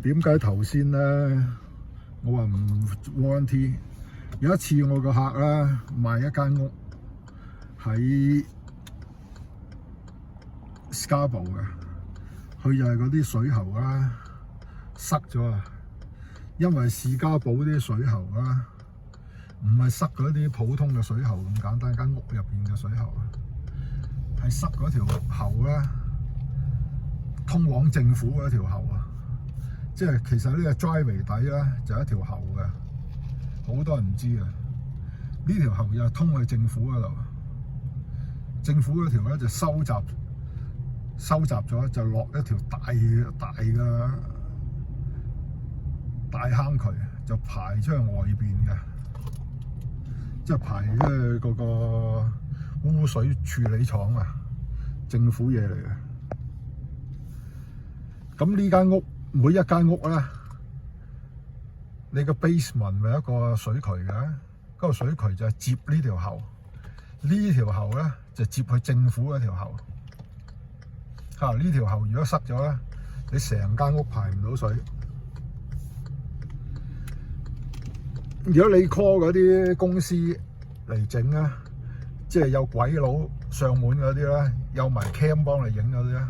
點解頭先咧我話唔 warranty？ 有一次我個客咧賣一間屋喺 Scarborough 嘅，佢就係嗰啲水喉啦塞咗啊！因為士嘉堡啲水喉啦，唔係塞嗰啲普通嘅水喉咁簡單，間屋入邊嘅水喉係塞嗰條喉啦，通往政府嗰條喉啊！即係其實呢個 driveway 底咧就係一條喉嘅，好多人唔知啊！呢條喉又係通去政府嗰度，政府嗰條咧就收集咗，就落一條大嘅大坑渠，就排出去外邊嘅，即係排出去嗰個污水處理廠啊，政府嘢嚟嘅。咁呢間屋每一間屋咧，你個 basement 咪一個水渠嘅，嗰個水渠就係接呢條喉，呢條喉咧就接去政府嗰條喉。呢條喉如果塞咗咧，你成間屋排唔到水。如果你 call 嗰啲公司嚟整啊，即係有鬼佬上門嗰啲咧，有埋 cam 幫你影嗰啲咧，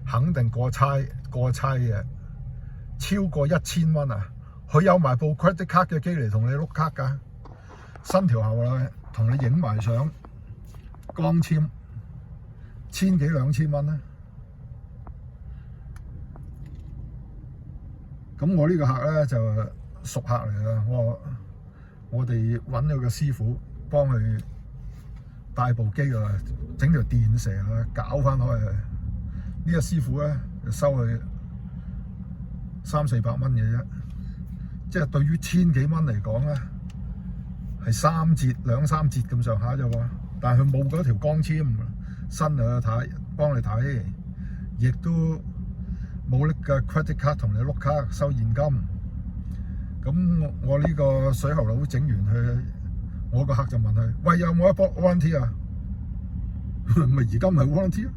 肯定過差嘅，超過1000蚊啊！佢有埋部 credit card 嘅機嚟同你碌卡㗎，新條喉啦，同你影埋相，光纖，1000幾2000蚊啦。咁我呢個客咧就熟客嚟㗎，我哋揾咗個師傅幫佢帶部機啊，整條電蛇啊，搞翻開佢。呢個師傅咧就收佢300-400蚊嘅啫，即係對於1000幾蚊嚟講咧，係2-3折咁上下啫喎。但係佢冇嗰條光纖，新啊睇幫你睇，亦都冇拎個 credit card 同你碌卡收現金。咁我呢個水喉佬整完佢，我個客就問佢：喂，有冇一波 warranty 啊？咪而家咪 warranty 咯。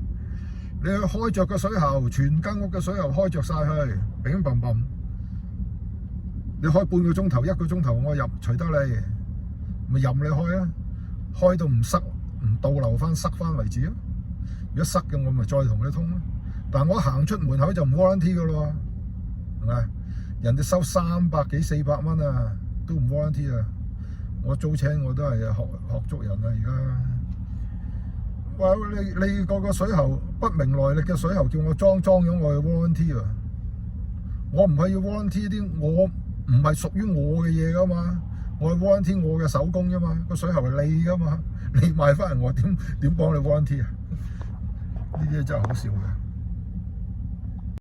你去開着個水喉，全間屋嘅水喉開着晒去，乒乓乓。你開半個鐘頭、1個鐘頭，我入隨得你，咪任你開啊！開到唔塞、唔倒流翻、塞翻為止啊！如果塞嘅，我咪再同你通咯。但係我行出門口就唔 warranty 噶咯，係咪？人哋收300幾400蚊啊，都唔 warranty 啊！我租車我都係學足人啊！而家話你個水喉不明來歷嘅水喉叫我裝咗我去 warranty 啊！我唔係要 warranty 啲我唔係屬於我嘅嘢噶嘛，我係 warranty 我嘅手工啫嘛，個水喉係你噶嘛，你賣翻嚟我點幫你 warranty 啊？呢啲真係好笑嘅。